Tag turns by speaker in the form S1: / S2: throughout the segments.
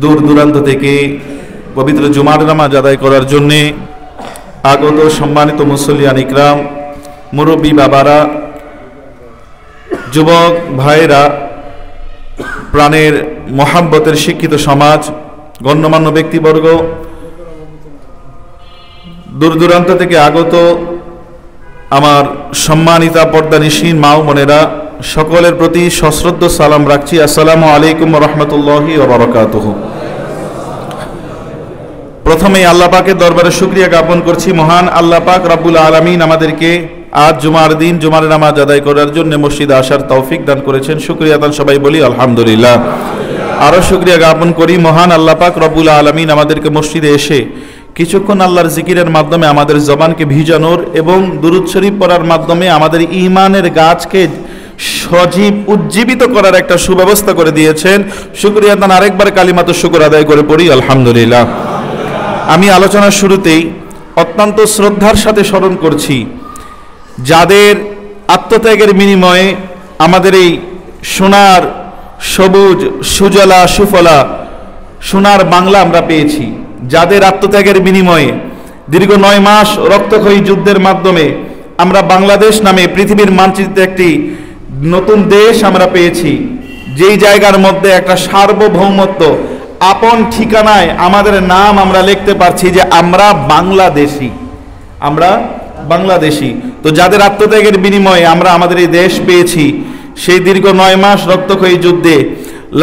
S1: দূর দূরান্ত থেকে পবিত্র জুমার নামাজ আদায় করার জন্যে আগত সম্মানিত মুসল্লিয়ান ইকরাম, মুরব্বী বাবারা, যুবক ভাইরা, প্রাণের মহাব্বতের শিক্ষিত সমাজ, গণ্যমান্য ব্যক্তিবর্গ, দূর দূরান্ত থেকে আগত আমার সম্মানিতা পর্দানিশীন মা ও বোনেরা, সকলের প্রতি সশ্রদ্ধ সালাম রাখছি। আসসালামু আলাইকুম ওয়া রাহমাতুল্লাহি ওয়া বারাকাতুহু। প্রথমেই আল্লাহ পাকের দরবারে শুকরিয়া জ্ঞাপন করছি। মহান আল্লাহ পাক রব্বুল আলামিন আমাদেরকে আজ জুমার দিন জুমার নামাজ আদায় করার জন্য মসজিদে আসার তৌফিক দান করেছেন। শুকরিয়া দান সবাই বলি আলহামদুলিল্লাহ। আরও শুকরিয়া জ্ঞাপন করি মহান আল্লাহ পাক রব্বুল আলামিন আমাদেরকে মসজিদে এসে কিছুক্ষণ আল্লাহর জিকিরের মাধ্যমে আমাদের জবানকে ভিজানোর এবং দুরূদ শরীফ পড়ার মাধ্যমে আমাদের ঈমানের গাছকে সজীব উজ্জীবিত করার একটা সুব্যবস্থা করে দিয়েছেন। শুকরিয়া দান আরেকবার কালিমাতুশ শুকর আদায় করে পড়ি আলহামদুলিল্লাহ। আমি আলোচনার শুরুতেই অত্যন্ত শ্রদ্ধার সাথে স্মরণ করছি যাদের আত্মত্যাগের বিনিময়ে আমাদের এই সোনার সবুজ সুজলা সুফলা সোনার বাংলা আমরা পেয়েছি, যাদের আত্মত্যাগের বিনিময়ে দীর্ঘ 9 মাস রক্তক্ষয়ী যুদ্ধের মাধ্যমে আমরা বাংলাদেশ নামে পৃথিবীর মানচিত্রে একটি নতুন দেশ আমরা পেয়েছি, যেই জায়গার মধ্যে একটা সার্বভৌমত্ব আপন ঠিকানায় আমাদের নাম আমরা লিখতে পারছি যে আমরা বাংলাদেশি, আমরা বাংলাদেশি। তো যাদের আত্মত্যাগের বিনিময়ে আমরা আমাদের এই দেশ পেয়েছি, সেই দীর্ঘ 9 মাস রক্তক্ষয়ী যুদ্ধে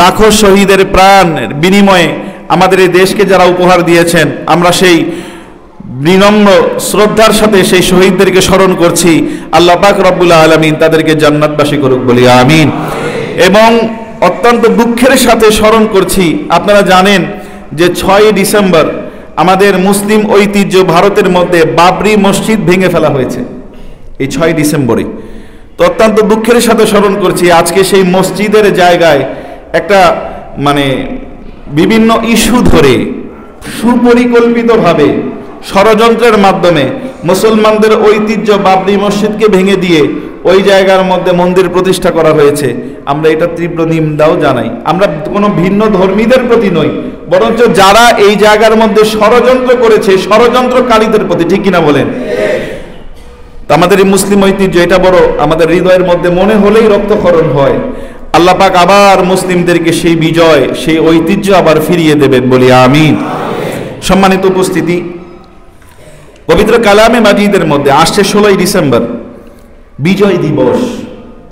S1: লাখো শহীদের প্রাণ বিনিময়ে আমাদের এই দেশকে যারা উপহার দিয়েছেন, আমরা সেই বিনম্র শ্রদ্ধার সাথে সেই শহীদদেরকে স্মরণ করছি। আল্লাহ পাক রব্বুল আলামিন তাদেরকে জান্নাতবাসী করুক বলি আমিন। এবং অত্যন্ত দুঃখের সাথে স্মরণ করছি, আপনারা জানেন যে 6 ডিসেম্বর আমাদের মুসলিম ঐতিহ্য ভারতের মধ্যে বাবরি মসজিদ ভেঙে ফেলা হয়েছে এই 6 ডিসেম্বরে। তো অত্যন্ত দুঃখের সাথে স্মরণ করছি আজকে সেই মসজিদের জায়গায় একটা বিভিন্ন ইস্যু ধরে সুপরিকল্পিতভাবে ষড়যন্ত্রের মাধ্যমে মুসলমানদের ঐতিহ্য বাবরি মসজিদকে ভেঙে দিয়ে ওই জায়গার মধ্যে মন্দির প্রতিষ্ঠা করা হয়েছে। আমরা এটা তীব্র নিন্দাও জানাই। আমরা কোনো ভিন্ন ধর্মীদের প্রতি নই, বরঞ্চ যারা এই জায়গার মধ্যে ষড়যন্ত্র করেছে ষড়যন্ত্রকারীদের প্রতি, ঠিক কিনা বলেন? আমাদের এই মুসলিম ঐতিহ্য এটা বড় আমাদের হৃদয়ের মধ্যে মনে হলেই রক্তক্ষরণ হয়। আল্লাহ পাক আবার মুসলিমদেরকে সেই বিজয় সেই ঐতিহ্য আবার ফিরিয়ে দেবেন বলি আমিন। সম্মানিত উপস্থিতি, পবিত্র কালামে মাজিদের মধ্যে আসছে 16 ডিসেম্বর বিজয় দিবস।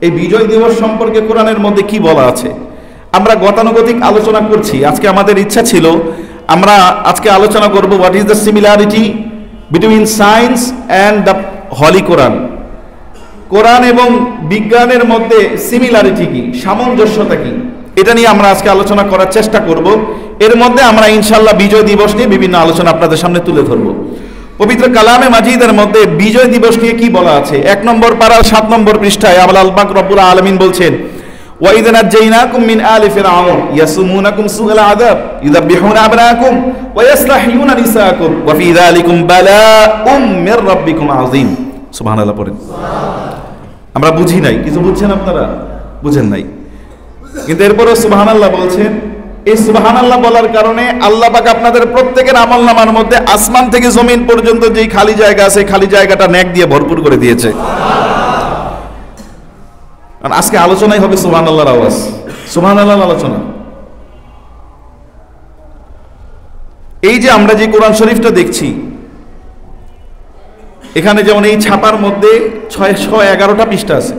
S1: এই বিজয় দিবস সম্পর্কে কোরআনের মধ্যে কি বলা আছে আমরা গতানুগতিক আলোচনা করছি। আজকে আমাদের ইচ্ছা ছিল আমরা আজকে আলোচনা করব what is the similarity between science and the holy Quran. কোরআন এবং বিজ্ঞানের মধ্যে সিমিলারিটি কি, সামঞ্জস্যতা কি, এটা নিয়ে আমরা আজকে আলোচনা করার চেষ্টা করব। এর মধ্যে আমরা ইনশাআল্লাহ বিজয় দিবস নিয়ে বিভিন্ন আলোচনা আপনাদের সামনে তুলে ধরব। পবিত্র কালামে মাজিদের মধ্যে বিজয় দিবস নিয়ে কি বলা আছে? 1 নম্বর পারার 7 নম্বর পৃষ্ঠায় আল্লাহ পাক রব্বুল আলামিন বলছেন, ওয়া ইযা নাজাইনাকুম মিন আলি ফিরআউন ইয়াসুমুনাকুম সুআল আযাব ইউযাবিহুনা আবনাকুম ওয়া ইয়াসতাহিয়ুনা নিসাকুম ওয়া ফি যালিকুম বালাউম মির রাব্বিকুম আযীম। সুবহানাল্লাহ পড়েন। আমরা বুঝি নাই, কিছু বুঝছেন আপনারা? বুঝেন নাই, কিন্তু এরপরও সুবহানাল্লাহ বলছেন। এই সুবহানাল্লাহ বলার কারণে আল্লাহ পাক আপনাদের প্রত্যেকের আমলনামার মধ্যে আসমান থেকে জমিন পর্যন্ত যেই খালি জায়গা আছে খালি জায়গাটা নেক দিয়ে ভরপুর করে দিয়েছে। আজকে আলোচনাই হবে সুবহানাল্লাহর আওয়াজ, সুবহানাল্লাহর আলোচনা। এই যে আমরা যে কোরআন শরীফটা দেখছি, এখানে যেমন এই ছাপার মধ্যে 611টা পৃষ্ঠা আছে,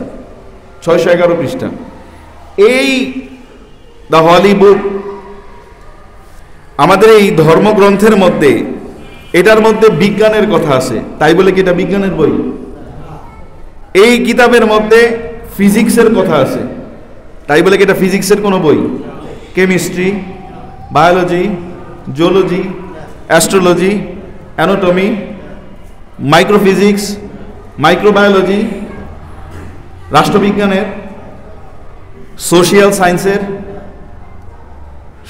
S1: 611 পৃষ্ঠা। এই দ্য হলি বুক আমাদের এই ধর্মগ্রন্থের মধ্যে, এটার মধ্যে বিজ্ঞানের কথা আছে, তাই বলে কি এটা বিজ্ঞানের বই? এই কিতাবের মধ্যে ফিজিক্সের কথা আছে, তাই বলে কি এটা ফিজিক্সের কোনো বই? Chemistry, biology, zoology, astrology, anatomy, microphysics, microbiology, রাষ্ট্রবিজ্ঞানের, সোশিয়াল সায়েন্সের,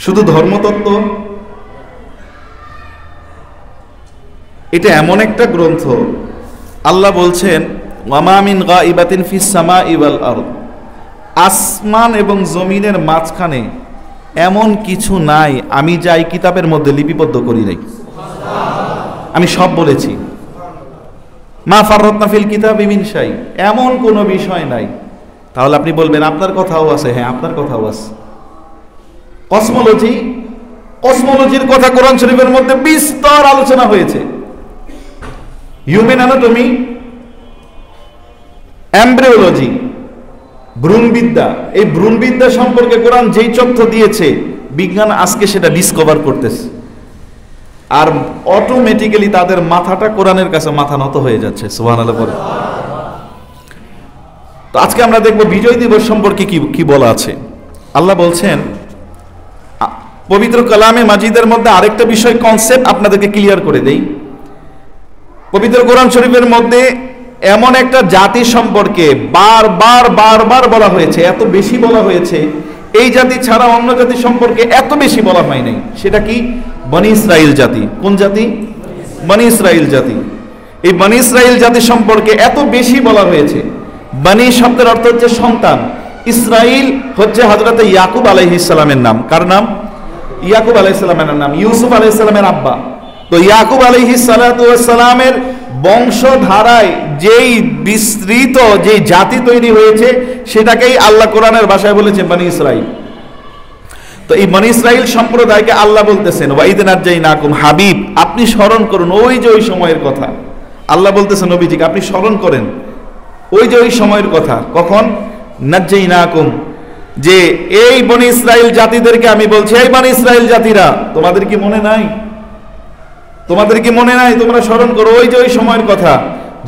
S1: শুধু ধর্মতত্ত্ব। এটা এমন একটা গ্রন্থ, আল্লাহ বলছেন ওয়ামা মিন গাইবাতিন ফিস সামাই ওয়াল আরদ, আসমান এবং জমিনের মাঝখানে এমন কিছু নাই আমি যাই কিতাবের মধ্যে লিপিবদ্ধ করি নাই। আমি সব বলেছি। মা ফাররাতনা ফিল কিতাবি মিন শাই, এমন কোনো বিষয় নাই। তাহলে আপনি বলবেন আপনার কথাও আছে। হ্যাঁ, আপনার কথাও আছে। কসমোলজির কথা কোরআন শরীফের মধ্যে বিস্তর আলোচনা হয়েছে। হিউম্যান অ্যানাটমি, এমব্রিওলজি, ভ্রূণবিদ্যা, এই ভ্রূণবিদ্যা সম্পর্কে কোরআন যেই তথ্য দিয়েছে, বিজ্ঞান আজকে সেটা ডিসকভার করতেছে। আর অটোমেটিক্যালি তাদের মাথাটা কোরআনের কাছে মাথা নত হয়ে যাচ্ছে। সুবহানাল্লাহ বলে। তো আজকে আমরা দেখব বিজয় দিবস সম্পর্কে কি বলা আছে। আল্লাহ বলছেন পবিত্র কালামে মাজিদের মধ্যে আরেকটা বিষয়, কনসেপ্ট আপনাদেরকে ক্লিয়ার করে দেই। পবিত্র কোরআন শরীফের মধ্যে এমন একটা জাতি সম্পর্কে বারবার বলা হয়েছে, এত বেশি বলা হয়েছে, এই জাতি ছাড়া অন্য জাতি সম্পর্কে এত বেশি বলা হয় নাই। সেটা কি? বনি ইসরাইল জাতি। কোন জাতি? বনি ইসরাইল জাতি। এই বনি ইসরাইল জাতি সম্পর্কে এত বেশি বলা হয়েছে। বনি শব্দের অর্থ হচ্ছে সন্তান। ইসরাইল হচ্ছে হযরত ইয়াকুব আলাইহিস সালামের নাম। কার নাম? ইয়াকুব আলাইহিস সালামের নাম। ইউসুফ আলাইহিস সালামের আব্বা। তো ইয়াকুব আলাইহিস সালাতু ওয়াস সালামের বংশধারায় যেই বিস্তৃত যে জাতি তৈরি হয়েছে, সেটাকেই আল্লাহ কোরআনের ভাষায় বলেছে বনি ইসরাইল। তো এই বনি ইসরাইল সম্প্রদায়কে আল্লাহ বলতেছেন ওয়াইদ নাজ্জাইনাকুম, হাবিব আপনি স্মরণ করুন ওই যে ওই সময়ের কথা। আল্লাহ বলতেছেন নবীজিকে আপনি স্মরণ করেন ওই যে ওই সময়ের কথা। কখন? নাজ্জাইনাকুম, যে এই বনি ইসরাইল জাতিদেরকে আমি বলছি, এই বনি ইসরাইল জাতিরা তোমাদের কি মনে নাই? তোমাদের কি মনে নাই? তোমরা স্মরণ করো ওই যে ওই সময়ের কথা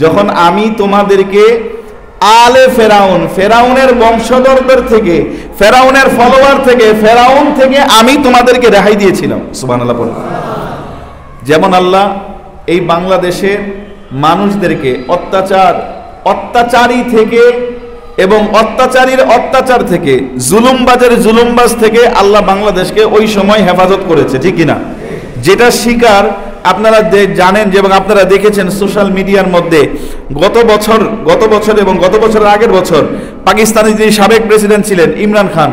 S1: যখন আমি তোমাদেরকে আলে ফেরাউন, ফেরাউনের বংশধরদের থেকে, ফেরাউনের ফলোয়ার থেকে, ফেরাউন থেকে আমি তোমাদেরকে রেহাই দিয়েছিলাম। সুবহানাল্লাহ বলেন। যেমন আল্লাহ এই বাংলাদেশের মানুষদেরকে অত্যাচারী থেকে এবং অত্যাচারীর অত্যাচার থেকে, জুলুমবাজ থেকে আল্লাহ বাংলাদেশকে ওই সময় হেফাজত করেছে, ঠিক কিনা? যেটা শিকার আপনারা জানেন যে, এবং আপনারা দেখেছেন সোশ্যাল মিডিয়ার মধ্যে গত বছর এবং গত বছরের আগের বছর পাকিস্তানের যিনি সাবেক প্রেসিডেন্ট ছিলেন Imran Khan,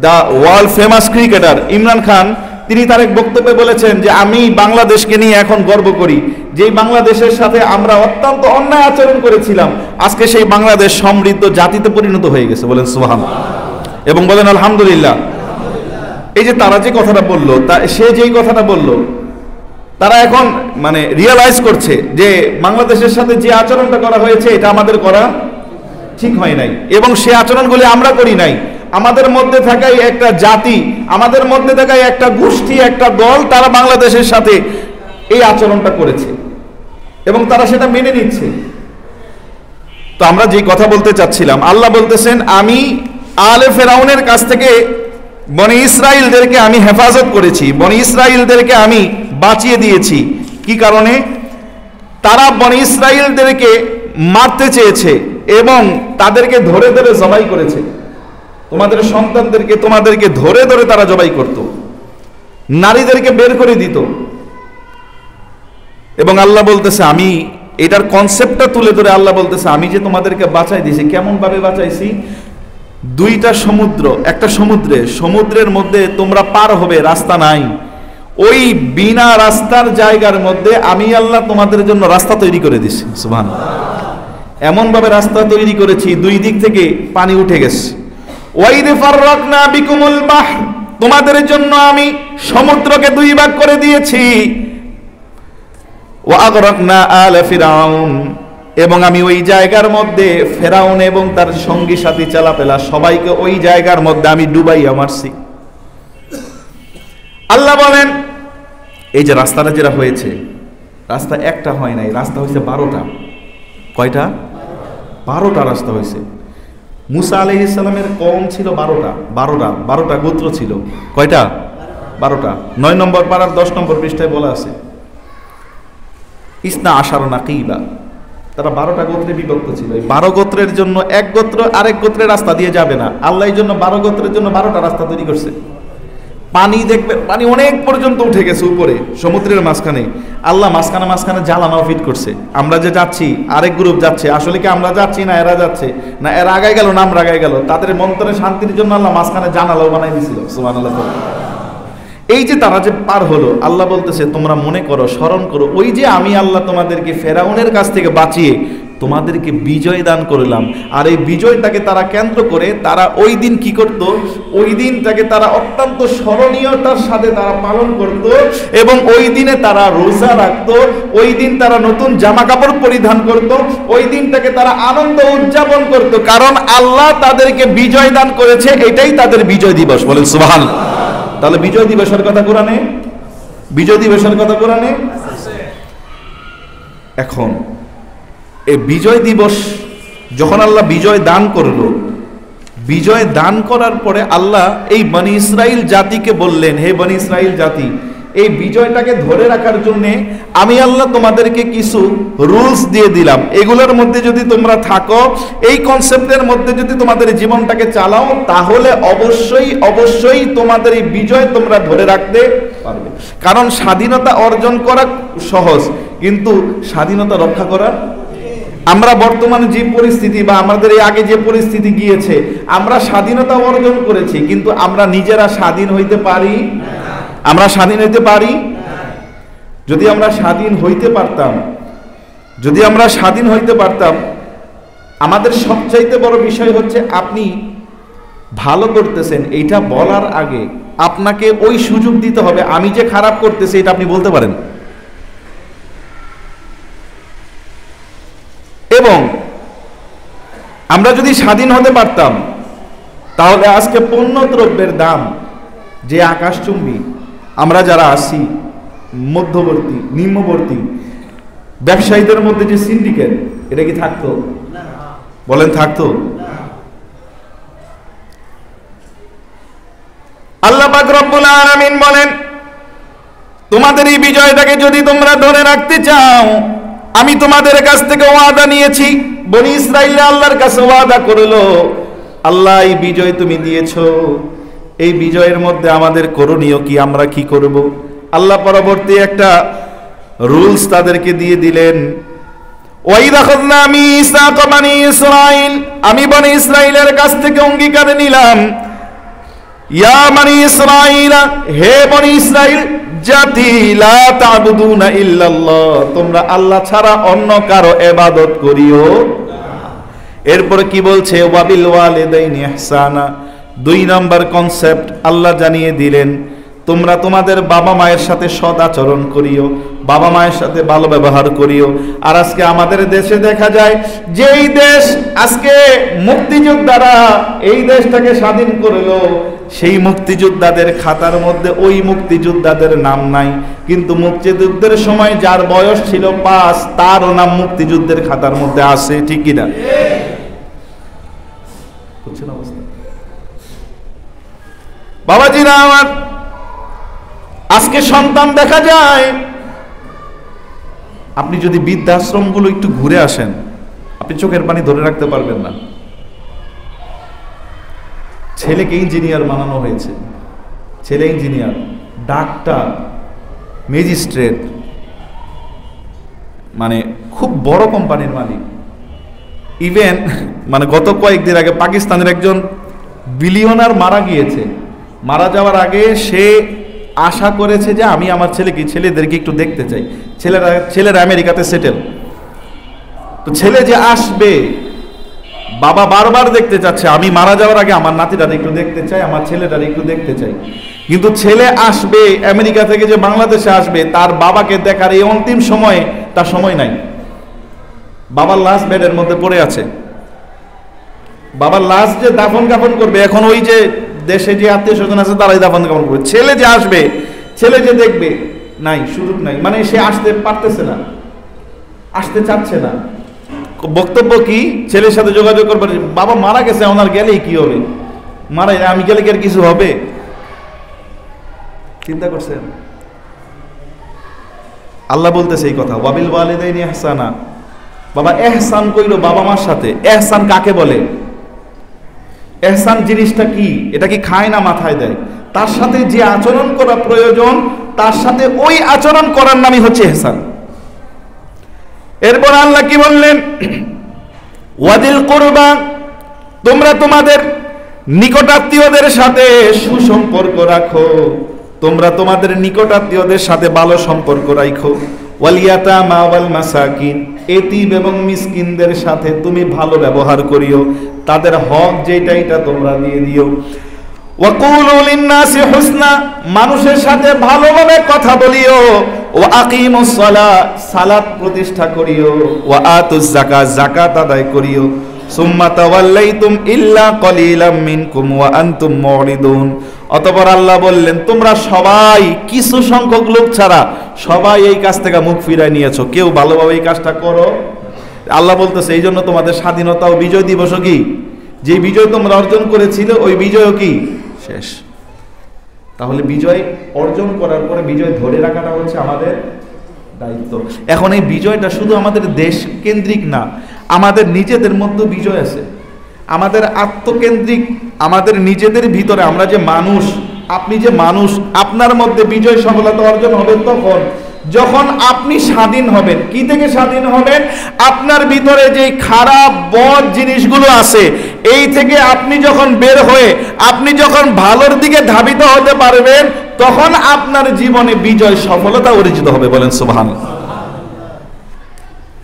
S1: the world famous cricketer Imran Khan, তিনি তার এক বক্তব্যে বলেছেন যে আমি বাংলাদেশকে নিয়ে এখন গর্ব করি, যেই বাংলাদেশের সাথে আমরা অত্যন্ত অন্যায় আচরণ করেছিলাম, আজকে সেই বাংলাদেশ সমৃদ্ধ জাতিতে পরিণত হয়ে গেছে। বলেন সুবহানাল্লাহ এবং বলেন আলহামদুলিল্লাহ। এই যে তারা যে কথাটা বললো, সে যেই কথাটা বললো, তারা এখন মানে রিয়েলাইজ করছে যে বাংলাদেশের সাথে যে আচরণটা করা হয়েছে এটা আমাদের করা ঠিক হয় নাই, এবং সে আচরণগুলি আমরা করি নাই। আমাদের মধ্যে থাকাই একটা জাতি, আমাদের মধ্যে থাকাই একটা গোষ্ঠী, একটা দল, তারা বাংলাদেশের সাথে এই আচরণটা করেছে এবং তারা সেটা মেনে নিচ্ছে। তো আমরা যে কথা বলতে চাচ্ছিলাম, আল্লাহ বলতেছেন আমি আলে ফেরাউনের কাছ থেকে বনি ইসরাইলদেরকে আমি হেফাজত করেছি, বনি ইসরাইলদেরকে আমি বাঁচিয়ে দিয়েছি। কি কারণে? তারা বনি ইসরাইলদেরকে মারতে চেয়েছে এবং তাদেরকে ধরে ধরে জবাই করেছে। তোমাদের সন্তানদেরকে তোমাদেরকে ধরে ধরে তারা জবাই করত, নারীদেরকে বের করে দিত। এবং আল্লাহ বলতেছে আমি এটার কনসেপ্টটা তুলে ধরে আল্লাহ বলতেছে আমি যে তোমাদেরকে বাঁচাই দিয়েছি। কেমন ভাবে বাঁচাইছি? দুইটা সমুদ্র, একটা সমুদ্রের মধ্যে তোমরা পার হবে, রাস্তা নাই, ওই বিনা রাস্তার জায়গার মধ্যে আমি আল্লাহ তোমাদের জন্য রাস্তা তৈরি করে দিছি। সুবহানাল্লাহ। এমন ভাবে রাস্তা তৈরি করেছি দুই দিক থেকে পানি উঠে গেছে। ওয়াইদ ফাররাকনা বিকুমুল বাহর, তোমাদের জন্য আমি সমুদ্রকে দুই ভাগ করে দিয়েছি। ওয়া আগরাকনা আলা ফিরাউন, এবং আমি ওই জায়গার মধ্যে ফেরাউন এবং তার সঙ্গী সাথী চালাপেলা সবাইকে ওই জায়গার মধ্যে আমি ডুবাইয়া মারছি। আল্লাহ বলেন এই যে রাস্তাটা যেটা হয়েছে, রাস্তা একটা হয় নাই, রাস্তা হয়েছে 12টা। কয়টা? 12টা রাস্তা হয়েছে। মুসা আলাইহিস সালামের কওম ছিল 12টা গোত্র ছিল। কয়টা? 12টা। 9 নম্বর পারার 10 নম্বর পৃষ্ঠায় বলা আছে ইসনা আশার নাকিবা, তারা 12টা গোত্রে বিভক্ত ছিল। এই 12 গোত্রের জন্য এক গোত্র আরেক গোত্রের রাস্তা দিয়ে যাবে না, আল্লাহ এই জন্য 12 গোত্রের জন্য 12টা রাস্তা তৈরি করছে। পানি দেখবে, পানি অনেক পর্যন্ত উঠে গেছে উপরে সমুদ্রের মাঝখানে। আল্লাহ মাঝখানে মাঝখানে জ্বালানাও ফিট করছে। আমরা যে যাচ্ছি, আরেক গ্রুপ যাচ্ছে, আসলে কি আমরা যাচ্ছি না এরা যাচ্ছে, না এরা আগায় গেল না আমরা আগায় গেল, তাদের মন্তরে শান্তির জন্য আল্লাহ মাঝখানে জানালাও বানাই দিছিল। সুবহানাল্লাহ। এই যে তারা যে পার হলো, আল্লাহ বলতেছে তোমরা মনে করো, স্মরণ করো, ওই যে আমি আল্লাহ তোমাদেরকে ফেরাউনের কাছ থেকে বাঁচিয়ে তোমাদেরকে বিজয় দান করলাম। আর এই বিজয়টাকে তারা কেন্দ্র করে তারা ওই দিন কি করত, ওই দিনটাকে তারা অত্যন্ত স্মরণীয়তার সাথে তারা পালন করত, এবং ওই দিনে তারা রোজা রাখত, ওই দিন তারা নতুন জামা কাপড় পরিধান করত, ওই দিনটাকে তারা আনন্দ উদযাপন করত, কারণ আল্লাহ তাদেরকে বিজয় দান করেছে, এটাই তাদের বিজয় দিবস। বলেন সুবহানাল্লাহ। তাহলে বিজয় দিবসের কথা কোরআনে, বিজয় দিবসের কথা কোরআনে। এখন এই বিজয় দিবস যখন আল্লাহ বিজয় দান করলো, বিজয় দান করার পরে আল্লাহ এই বনি ইসরাইল জাতিকে বললেন, হে বনি ইসরাইল জাতি, এই বিজয়টাকে ধরে রাখার জন্য আমি আল্লাহ তোমাদেরকে কিছু রুলস দিয়ে দিলাম, এগুলোর মধ্যে যদি তোমরা থাকো, এই কনসেপ্টের মধ্যে যদি তোমাদের জীবনটাকে চালাও, তাহলে অবশ্যই অবশ্যই তোমাদের এই বিজয় তোমরা ধরে রাখতে পারবে। কারণ স্বাধীনতা অর্জন করা সহজ, কিন্তু স্বাধীনতা রক্ষা করা, আমরা বর্তমানে যে পরিস্থিতি বা আমাদের এই আগে যে পরিস্থিতি গিয়েছে, আমরা স্বাধীনতা অর্জন করেছি, কিন্তু আমরা নিজেরা স্বাধীন হইতে পারি, আমরা স্বাধীন হইতে পারি। যদি আমরা স্বাধীন হইতে পারতাম, যদি আমরা স্বাধীন হইতে পারতাম, আমাদের সবচাইতে বড় বিষয় হচ্ছে আপনি ভালো করতেছেন এইটা বলার আগে আপনাকে ওই সুযোগ দিতে হবে, আমি যে খারাপ করতেছি এটা আপনি বলতে পারেন। এবং আমরা যদি স্বাধীন হতে পারতাম, তাহলে আজকে পণ্য দ্রব্যের দাম যে আকাশচুম্বী, আমরা যারা আছি মধ্যবর্তী নিম্নবর্তী ব্যবসায়ীদের মধ্যে যে সিন্ডিকেট, এটা কি থাকতো? বলেন থাকতো? আল্লাহ পাক রব্বুল আলামিন বলেন, তোমাদের এই বিজয়টাকে যদি তোমরা ধরে রাখতে চাও, আমি তোমাদের কাছ থেকে ওয়াদা নিয়েছি। বনি ইসরাইল আল্লাহর কাছে ওয়াদা করলো, আল্লাহ এই বিজয় তুমি দিয়েছো, এই বিজয়ের মধ্যে আমাদের করণীয় কি, আমরা কি করব? আল্লাহ পরবর্তী একটা রুলস তাদেরকে দিয়ে দিলেন, ওয়াইদ আখাযনা মিসাক বনি ইসরাইল, আমি বনি ইসরাইলের কাছ থেকে অঙ্গীকার নিলাম, ইয়া বনি ইসরাইল, হে বনি ইসরাইল জাতি, লা তা'বুদুনা ইল্লাল্লাহ, তোমরা আল্লাহ ছাড়া অন্য কারো ইবাদত করিও। এরপরে কি বলছে, ওয়াবিল ওয়ালিদাইনি ইহসানা, 2 নম্বর কনসেপ্ট আল্লাহ জানিয়ে দিলেন, তোমরা তোমাদের বাবা মায়ের সাথে সৎ আচরণ করিও, বাবা মায়ের সাথে ভালো ব্যবহার করিও। আর আজকে আমাদের দেশে দেখা যায়, যেই দেশ আজকে মুক্তিযোদ্ধারা এই দেশটাকে স্বাধীন করলো, সেই মুক্তিযোদ্ধাদের খাতার মধ্যে ওই মুক্তিযোদ্ধাদের নাম নাই, কিন্তু মুক্তিযুদ্ধের সময় যার বয়স ছিল 5, তারও নাম মুক্তিযুদ্ধের খাতার মধ্যে আছে। ঠিক কিনা? বুঝছেন অবস্থা? বাবাজিরা আমার, আজকে সন্তান দেখা যায়, আপনি যদি বৃদ্ধাশ্রমগুলো একটু ঘুরে আসেন, আপনি চোখের পানি ধরে রাখতে পারবেন না। ছেলেকে ইঞ্জিনিয়ার বানানো হয়েছে, ছেলে ইঞ্জিনিয়ার, ডাক্তার, ম্যাজিস্ট্রেট, মানে খুব বড় কোম্পানির মালিক। ইভেন মানে গত কয়েকদিন আগে পাকিস্তানের একজন বিলিয়নার মারা গিয়েছে। মারা যাওয়ার আগে সে আশা করেছে যে আমি আমার ছেলেদেরকে একটু দেখতে চাই। ছেলেরা আমেরিকাতে সেটেল, তো ছেলে যে আসবে, বাবা বারবার দেখতে চাচ্ছে, আমি মারা যাওয়ার আগে আমার নাতিরা একটু দেখতে চাই, আমার ছেলেটা একটু দেখতে চাই। কিন্তু ছেলে আসবে আমেরিকা থেকে, যে বাংলাদেশে আসবে, তার বাবাকে দেখার এই অন্তিম সময়ে তার সময় নাই। বাবার লাশ বেডের মধ্যে পড়ে আছে, বাবার লাশ যে দাফন কাফন করবে, এখন ওই যে দেশে যে আত্মীয় স্বজন আছে তারাই দাফন কাফন করবে। ছেলে যে আসবে, ছেলে যে দেখবে, নাই, সুযোগ নাই, মানে সে আসতে পারতেছে না, আসতে চাচ্ছে না। বক্তব্য কি? ছেলের সাথে যোগাযোগ করবে, বাবা মারা গেছে, ওনার গেলেই কি হবে, মারা আমি গেলে কি আর কিছু হবে? চিন্তা করছেন? আল্লাহ বলতেছে এই কথা, ওয়াবিল ওয়ালিদাইনি ইহসানা, বাবা এহসান কইলো বাবা মার সাথে। এহসান কাকে বলে? এহসান জিনিসটা কি? এটা কি খায় না মাথায় দেয়? তার সাথে যে আচরণ করা প্রয়োজন তার সাথে ওই আচরণ করার নামই হচ্ছে ইহসান। এরপর আল্লাহ কি বললেন, ওয়াদিল কুরবা, তোমরা তোমাদের নিকটাত্মীয়দের সাথে সুসম্পর্ক রাখো, তোমরা তোমাদের নিকটাত্মীয়দের সাথে ভালো সম্পর্ক রাখো। ওয়াল ইয়াতামা ওয়াল মাসাকিন, এতিম এবং মিসকিনদের সাথে তুমি ভালো ব্যবহার করিও, তাদের হক যেটা এটা তোমরা দিয়ে দিও। ওয়াকুলু লিন-নাসি হুসনা, মানুষের সাথে ভালোভাবে কথা বলিও। ওয়া আকিমুস সালাত, সালাত প্রতিষ্ঠা করিও। ওয়া আতুজ যাকাত, যাকাত আদায় করিও। সুম্মা তাওয়াল্লাইতুম ইল্লা কলিলাম মিনকুম ওয়া আনতুম মুরিদুন, অতঃপর আল্লাহ বললেন তোমরা সবাই, কিছু সংখ্যক লোক ছাড়া সবাই এই কাজ থেকে মুখ ফিরায় নিয়েছো, কেউ ভালোভাবে এই কাজটা করো। আল্লাহ বলতেছে এই জন্য তোমাদের স্বাধীনতা ও বিজয় দিবস কি, যে বিজয় তোমরা অর্জন করেছিলে ওই বিজয়ও কি শেষ। তাহলে বিজয় অর্জন করার পরে বিজয় ধরে রাখাটা হচ্ছে আমাদের দায়িত্ব। এখন এই বিজয়টা শুধু আমাদের দেশ কেন্দ্রিক না, আমাদের নিজেদের মধ্যে বিজয় আছে, আমাদের আত্মকেন্দ্রিক, আমাদের নিজেদের ভিতরে আমরা যে মানুষ, আপনি যে মানুষ, আপনার মধ্যে বিজয় সফলতা অর্জন হবে তখন যখন আপনি স্বাধীন হবেন। কি থেকে স্বাধীন হবেন? আপনার ভিতরে যে খারাপ বদ জিনিসগুলো আছে এই থেকে আপনি যখন বের হয়ে আপনি যখন ভালোর দিকে ধাবিত হতে পারবেন তখন আপনার জীবনে বিজয় সফলতা অর্জিত হবে। বলেন সুবহানাল্লাহ।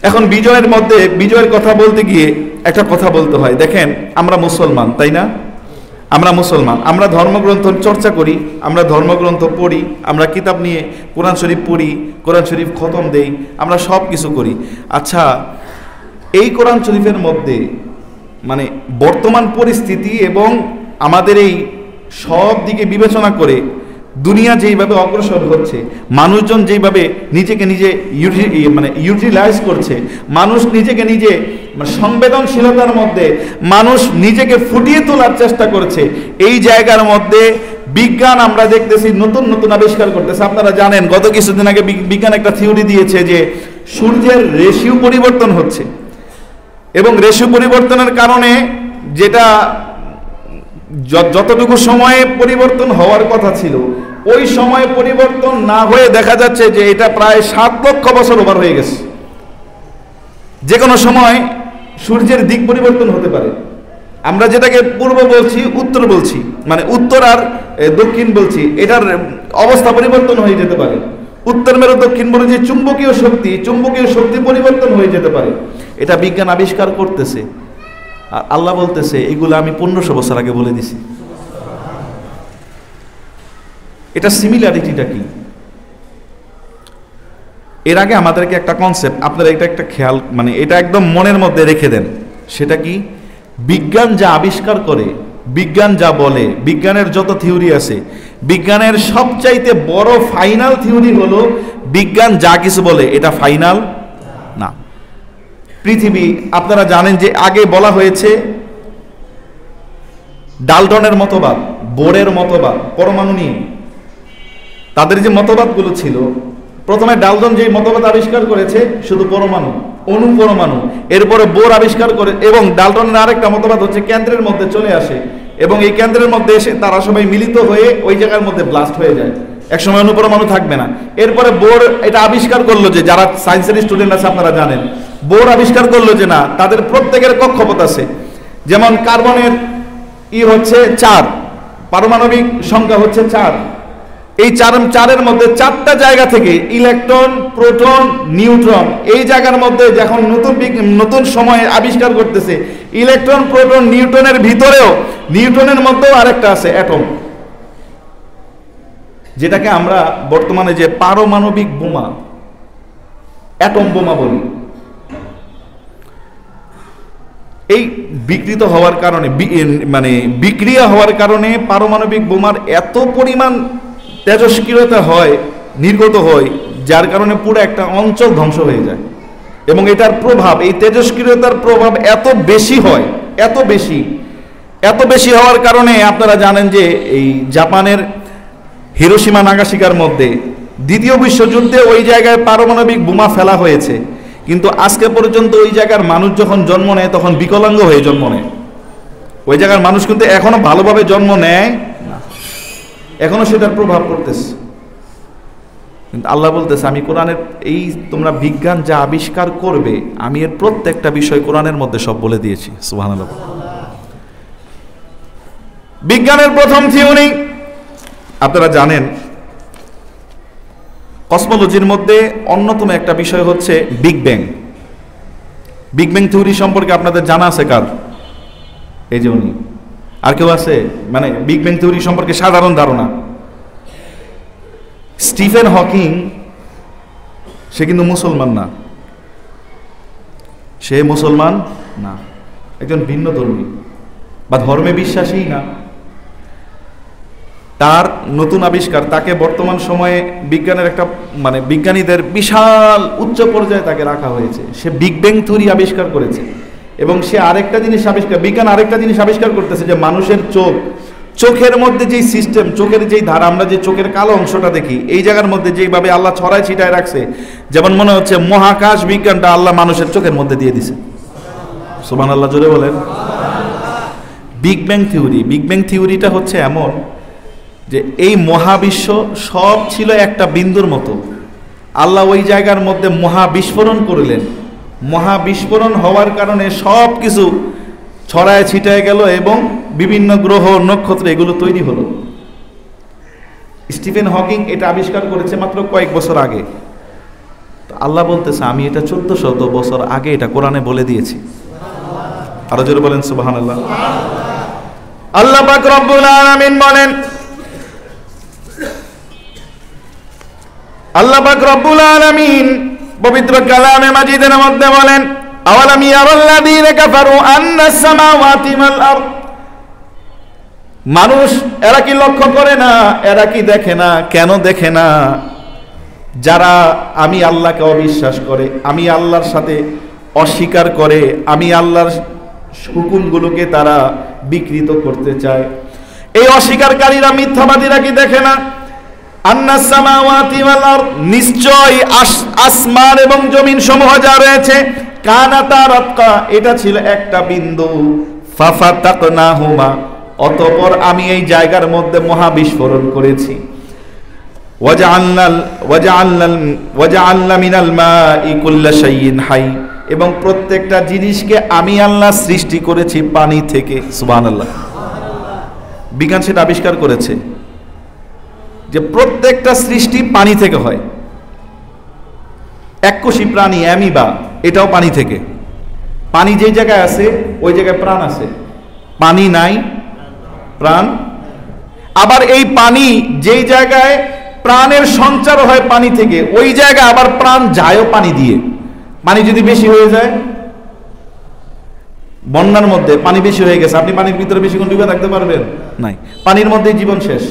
S1: এখন বিজয়ের মধ্যে, বিজয়ের কথা বলতে গিয়ে একটা কথা বলতে হয়। দেখেন আমরা মুসলমান, তাই না? আমরা মুসলমান, আমরা ধর্মগ্রন্থ চর্চা করি, আমরা ধর্মগ্রন্থ পড়ি, আমরা কিতাব নিয়ে কোরআন শরীফ পড়ি, কোরআন শরীফ খতম দেই, আমরা সব কিছু করি। আচ্ছা, এই কোরআন শরীফের মধ্যে মানে বর্তমান পরিস্থিতি এবং আমাদের এই সব দিকে বিবেচনা করে দুনিয়া যেইভাবে অগ্রসর হচ্ছে, মানুষজন যেইভাবে নিজেকে নিজে ইউটিলাইজ করছে, মানুষ নিজেকে নিজে সংবেদনশীলতার মধ্যে মানুষ নিজেকে ফুটিয়ে তোলার চেষ্টা করছে, এই জায়গার মধ্যে বিজ্ঞান আমরা দেখতেছি নতুন নতুন আবিষ্কার করতেছে। আপনারা জানেন গত কিছুদিন আগে বিজ্ঞান একটা থিওরি দিয়েছে যে সূর্যের রেশিও পরিবর্তন হচ্ছে এবং রেশিও পরিবর্তনের কারণে যেটা যতটুকু সময়ে পরিবর্তন হওয়ার কথা ছিল ওই সময়ে পরিবর্তন না হয়ে দেখা যাচ্ছে যে এটা প্রায় 7 লক্ষ বছর ওভার হয়ে গেছে। যে কোনো সময় সূর্যের দিক পরিবর্তন হতে পারে। আমরা যেটাকে পূর্ব বলছি উত্তর বলছি, মানে উত্তর আর দক্ষিণ বলছি, এটার অবস্থা পরিবর্তন হয়ে যেতে পারে। উত্তর মেরু দক্ষিণ মেরু যে চুম্বকীয় শক্তি পরিবর্তন হয়ে যেতে পারে। এটা বিজ্ঞান আবিষ্কার করতেছে আর আল্লাহ বলতেছে এগুলো আমি 1500 বছর আগে বলে দিছি। এটা সিমিলারিটিটা কি? এর আগে আমাদেরকে একটা কনসেপ্ট, আপনারা এটা একটা খেয়াল, মানে এটা একদম মনের মধ্যে রেখে দেন। সেটা কি? বিজ্ঞান যা আবিষ্কার করে, বিজ্ঞান যা বলে, বিজ্ঞানের যত থিওরি আছে, বিজ্ঞানের সবচাইতে বড় ফাইনাল থিওরি হলো বিজ্ঞান যা কিছু বলে এটা ফাইনাল না। পৃথিবী, আপনারা জানেন যে আগে বলা হয়েছে ডাল্টনের মতবাদ, বোরের মতবাদ, পরমাণু নিয়ে তাদের যে মতবাদগুলো ছিল, প্রথমে ডাল্টন যে মতবাদ আবিষ্কার করেছে শুধু পরমাণু, অণু পরমাণু, এরপরে বোর আবিষ্কার করে, এবং ডাল্টনের আরেকটা মতবাদ হচ্ছে কেন্দ্রের মধ্যে চলে আসে এবং এই কেন্দ্রের মধ্যে এসে তারা সবাই মিলিত হয়ে ওই জায়গার মধ্যে ব্লাস্ট হয়ে যায়, একসময় অণু পরমাণু থাকবে না। এরপরে বোর এটা আবিষ্কার করলো যে, যারা সায়েন্সের স্টুডেন্ট আছে আপনারা জানেন, বোর আবিষ্কার করলো যে না, তাদের প্রত্যেকের কক্ষপথ আছে। যেমন কার্বনের হচ্ছে 4, পারমাণবিক সংখ্যা হচ্ছে 4, এই চারের মধ্যে 4টা জায়গা থেকে ইলেকট্রন, প্রোটন, নিউট্রন, এই জায়গার মধ্যে যখন নতুন সময়ে আবিষ্কার করতেছে ইলেকট্রন, প্রোটন, নিউট্রনের ভিতরেও, নিউট্রনের মধ্যেও আরেকটা আছে অ্যাটম, যেটাকে আমরা বর্তমানে যে পারমাণবিক বোমা, অ্যাটম বোমা বলি। এই বিকৃত হওয়ার কারণে, মানে বিক্রিয়া হওয়ার কারণে পারমাণবিক বোমার এত পরিমাণ তেজস্ক্রিয়তা হয়, নির্গত হয়, যার কারণে পুরো একটা অঞ্চল ধ্বংস হয়ে যায়। এবং এটার প্রভাব, এই তেজস্ক্রিয়তার প্রভাব এত বেশি হয়, এত বেশি হওয়ার কারণে আপনারা জানেন যে এই জাপানের হিরোশিমা নাগাসাকির মধ্যে দ্বিতীয় বিশ্বযুদ্ধে ওই জায়গায় পারমাণবিক বোমা ফেলা হয়েছে, কিন্তু আজকে পর্যন্ত ওই জায়গার মানুষ যখন জন্ম নেয় তখন বিকলাঙ্গ হয়ে জন্ম নেয়। ওই জায়গার মানুষ কিন্তু এখনো ভালোভাবে জন্ম নেয় না। এখনো সেটার প্রভাব পড়তেছে। কিন্তু আল্লাহ বলতেছে আমি কোরআনের এই তোমরা বিজ্ঞান যা আবিষ্কার করবে আমি এর প্রত্যেকটা বিষয় কোরআনের মধ্যে সব বলে দিয়েছি। সুবহানাল্লাহ। বিজ্ঞানের প্রথম থিওরি আপনারা জানেন, কসমোলজির মধ্যে অন্যতম একটা বিষয় হচ্ছে big bang. Big bang theory সম্পর্কে আপনাদের জানা আছে কার? এই যে উনি, আর কেউ আছে মানে বিগ ব্যাং থিওরি সম্পর্কে সাধারণ ধারণা? স্টিফেন হকিং, সে কিন্তু মুসলমান না, সে মুসলমান না, একজন ভিন্ন ধর্মী বা ধর্মে বিশ্বাসী না। তার নতুন আবিষ্কার তাকে বর্তমান সময়ে বিজ্ঞানের একটা মানে বিজ্ঞানীদের বিশাল উচ্চ পর্যায়ে তাকে রাখা হয়েছে। সে বিগ ব্যাং থিওরি আবিষ্কার করেছে এবং সে আরেকটা জিনিস বিজ্ঞান আরেকটা জিনিস আবিষ্কার করতেছে যে মানুষের চোখের মধ্যে যেই সিস্টেম, চোখের যেই ধারা, আমরা যে চোখের কালো অংশটা দেখি, এই জায়গার মধ্যে যেইভাবে আল্লাহ ছড়ায় ছিটায় রাখছে, যেমন মনে হচ্ছে মহাকাশ বিজ্ঞানটা আল্লাহ মানুষের চোখের মধ্যে দিয়ে দিছে। সুবহানাল্লাহ, জোরে বলেন। বিগ ব্যাং থিওরিটা হচ্ছে এমন যে এই মহাবিশ্ব সব ছিল একটা বিন্দুর মতো, আল্লাহ ওই জায়গার মধ্যে মহাবিস্ফোরণ করলেন, মহাবিস্ফোরণ হওয়ার কারণে সব কিছু ছড়ায় ছিটায় গেল এবং বিভিন্ন গ্রহ নক্ষত্র এগুলো তৈরি হলো। স্টিফেন হকিং এটা আবিষ্কার করেছে মাত্র কয়েক বছর আগে। আল্লাহ বলতেছে আমি এটা 1400 বছর আগে এটা কোরআনে বলে দিয়েছি। আরো জোরে বলেন সুবহানাল্লাহ। আল্লাহ পাক রব্বুল আলামিন বলেন, আল্লাহ পাক রব্বুল আলামিন পবিত্র কালামে মাজিদের মধ্যে বলেন, আওয়ালাম ইয়ারাল্লাযীনা কাফারু আন্নাস সামাওয়াতি ওয়াল আরদ। মানুষ এরা কি লক্ষ্য করে না, এরা কি দেখে না? কেন দেখে না? যারা আমি আল্লাহকে অবিশ্বাস করে, আমি আল্লাহর সাথে অস্বীকার করে, আমি আল্লাহর হুকুমগুলোকে তারা বিকৃত করতে চায়, এই অস্বীকারকারীরা, মিথ্যাবাদীরা কি দেখে না? আন্নাস সামাওয়াতি ওয়াল আরদ, নিশ্চয় আসমান এবং জমিন সমূহ যা রয়েছে, কানাতা রাতকা, এটা ছিল একটা বিন্দু, ফাফাতাকনাহুমা, অতঃপর আমি এই জায়গার মধ্যে মহাবিস্ফোরণ করেছি, ওয়াজআলনা মিনাল মাই কুল্লা শাইইন হাই, এবং প্রত্যেকটা জিনিসকে আমি আল্লাহ সৃষ্টি করেছি পানি থেকে। সুবহানাল্লাহ। বিজ্ঞান সেটা আবিষ্কার করেছে যে প্রত্যেকটা সৃষ্টি পানি থেকে হয়। এককোষী প্রাণী অ্যামিবা, এটাও পানি থেকে। পানি যেই জায়গায় আছে ওই জায়গায় প্রাণ আছে, পানি নাই প্রাণ। আবার এই পানি যেই জায়গায় প্রাণের সঞ্চার হয় পানি থেকে, ওই জায়গায় আবার প্রাণ যায়ও পানি দিয়ে। পানি যদি বেশি হয়ে যায়, বন্যার মধ্যে পানি বেশি হয়ে গেছে, আপনি পানির ভিতরে বেশিক্ষণ ডুবে থাকতে পারবেন নাই, পানির মধ্যেই জীবন শেষ।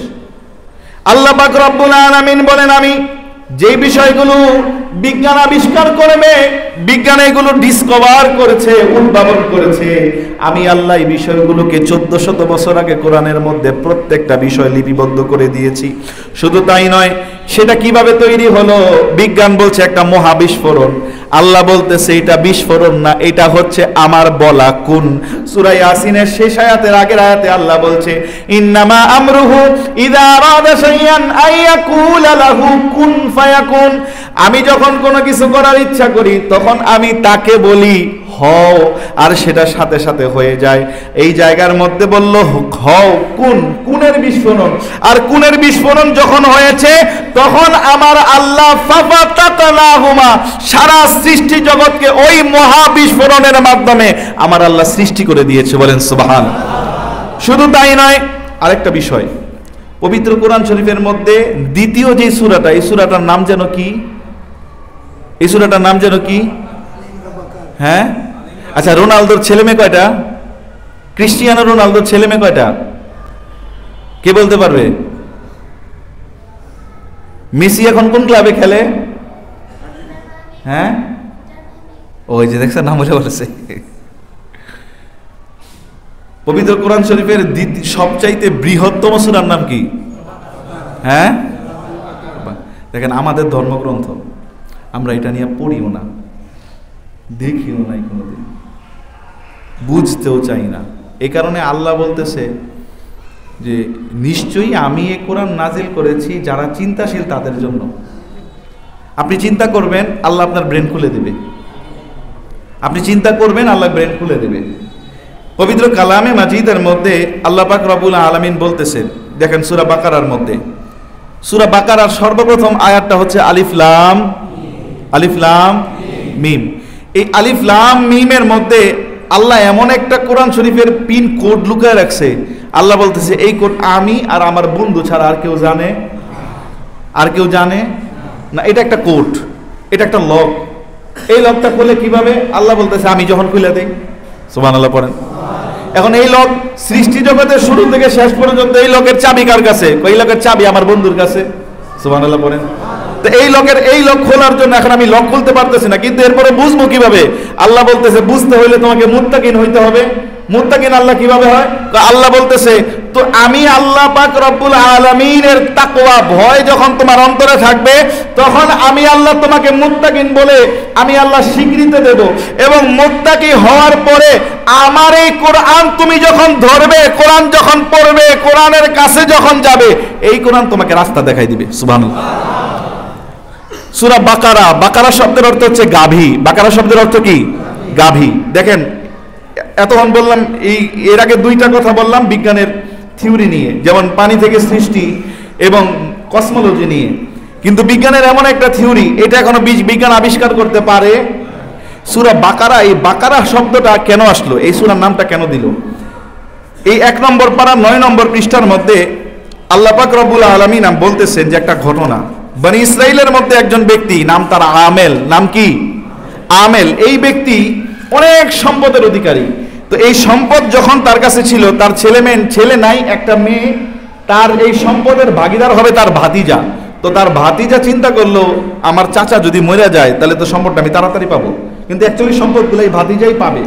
S1: আল্লাহ পাক রব্বুল আলামিন বলেন আমি যেই বিষয়গুলো বিজ্ঞান আবিষ্কার করবে, বিজ্ঞান এগুলো ডিসকভার করেছে, উদ্ভাবন করেছে, আমি আল্লাহ এই বিষয়গুলোকে 1400 বছর আগে কোরআনের মধ্যে প্রত্যেকটা বিষয় লিপিবদ্ধ করে দিয়েছি। শুধু তাই নয়, সেটা কিভাবে তৈরি হলো? বিজ্ঞান বলছে একটা মহাবিস্ফোরণ, আল্লাহ বলতেছে এটা বিস্ফোরণ না, এটা হচ্ছে আমার বলা কুন। সূরা ইয়াসিনের শেষ আয়াতের আগের আয়াতে আল্লাহ বলছে ইন্নামা আমরুহু ইযা আরাদা শাইআন আইয়াকুলা লাহু কুন ফায়াকুন। আমি যখন কোনো কিছু করার ইচ্ছা করি তখন আমি তাকে বলি হও, আর সেটা সাথে সাথে হয়ে যায়। এই জায়গার মধ্যে বলল হও কুন, কুনের বিস্ফোরণ। আর কুনের বিস্ফোরণ যখন হয়েছে তখন আমার আল্লাহ ফাফাতাকনাহুমা, সারা সৃষ্টি জগৎকে ওই মহা বিস্ফোরণের মাধ্যমে আমার আল্লাহ সৃষ্টি করে দিয়েছে। বলেন সুবহান। শুধু তাই নয়, আরেকটা বিষয়, পবিত্র কোরআন শরীফের মধ্যে দ্বিতীয় যে সূরাটা, এই সূরাটার নাম যেন কি? এই সূরাটার নাম যেন কি? হ্যাঁ, আচ্ছা, রোনালদোর ছেলে মেয়ে কয়টা? ক্রিস্টিয়ানো রোনালদোর ছেলে মেয়ে কয়টা? কে বলতে পারবে? মেসি এখন কোন ক্লাবে খেলে? হ্যাঁ, ওই যে দেখছেন নাম বলে বলেছে। পবিত্র কোরআন শরীফের সবচাইতে বৃহত্তম সূরার নাম কি? হ্যাঁ, দেখেন আমাদের ধর্মগ্রন্থ আমরা এটা নিয়ে পড়িও না, দেখিও নাই কোনোদিন, বুঝতেও চাই না। এই কারণে আল্লাহ বলতেছে যে নিশ্চয়ই আমি এ কোরআন নাজিল করেছি যারা চিন্তাশীল তাদের জন্য। আপনি চিন্তা করবেন, আল্লাহ আপনার ব্রেন খুলে দেবে। আপনি চিন্তা করবেন, আল্লাহ ব্রেন খুলে দেবে। পবিত্র কালামে মাজিদের মধ্যে আল্লাহ পাক রব্বুল আলামিন বলতেছেন, দেখেন সূরা বাকারার মধ্যে, সূরা বাকারার সর্বপ্রথম আয়াতটা হচ্ছে আলিফ লাম মিম। এই আলিফ লাম মিমের মধ্যে আল্লাহ এমন একটা কোরআন শরীফের পিন কোড লুকায় রাখছে। আল্লাহ বলতেছে এই কোড আমি আর আমার বন্ধু ছাড়া আর কেউ জানে? আর কেউ জানে না। এটা একটা কোড, এটা একটা লক। এই লকটা খুলে কিভাবে? আল্লাহ বলতেছে আমি যখন খুলে দেই। সুবহানাল্লাহ পড়েন। এখন এই লক সৃষ্টি জগতের শুরু থেকে শেষ পর্যন্ত এই লকের চাবি কার কাছে? এই লকের চাবি আমার বন্ধুর কাছে। সুবহানাল্লাহ পড়েন। তো এই লক খোলার জন্য এখন আমি লক খুলতে পারতেছি না, কিন্তু এরপরে বুঝবো কিভাবে? আল্লাহ বলতেছে বুঝতে হইলে তোমাকে মুত্তাকিন হইতে হবে। মুত্তাকিন আল্লাহ কিভাবে হয়? আল্লাহ বলতেছে তো আমি আল্লাহ পাক রব্বুল আলামিনের তাকওয়া ভয় যখন তোমার অন্তরে থাকবে, তখন আমি আল্লাহ তোমাকে মুত্তাকিন বলে আমি আল্লাহ স্বীকৃতি দেব। এবং মুত্তাকি হওয়ার পরে আমার এই কোরআন তুমি যখন ধরবে, কোরআন যখন পড়বে, কোরআনের কাছে যখন যাবে, এই কোরআন তোমাকে রাস্তা দেখাই দিবে। সুবহানাল্লাহ। সূরা বাকারা, বাকারা শব্দের অর্থ হচ্ছে গাভী। বাকারা শব্দের অর্থ কি? গাভী। দেখেন এতক্ষণ বললাম, এর আগে দুইটা কথা বললাম বিজ্ঞানের থিওরি নিয়ে, যেমন পানি থেকে সৃষ্টি এবং কসমোলজি নিয়ে। কিন্তু বিজ্ঞানের এমন একটা থিওরি, এটা এখনো বিজ্ঞান আবিষ্কার করতে পারে। সূরা বাকারা, এই বাকারা শব্দটা কেন আসলো, এই সূরার নামটা কেন দিল? এই 1 নম্বর পারা 9 নম্বর পৃষ্ঠার মধ্যে আল্লাহ পাক রব্বুল আলামিন বলতেছেন যে একটা ঘটনা। বনি ইসরাইলের মধ্যে একজন ব্যক্তি, নাম তার আমেল। নাম কি? আমেল। এই ব্যক্তি অনেক সম্পদের অধিকারী। তো এই সম্পদ যখন তার কাছে ছিল, তার ছেলে নাই, একটা মেয়ে, তার এই সম্পদের ভাগীদার হবে তার ভাতিজা। তো তার ভাতিজা চিন্তা করলো আমার চাচা যদি মরে যায় তাহলে তো সম্পদটা আমি তাড়াতাড়ি পাবো, কিন্তু অ্যাকচুয়ালি সম্পদগুলো এই ভাতিজাই পাবে।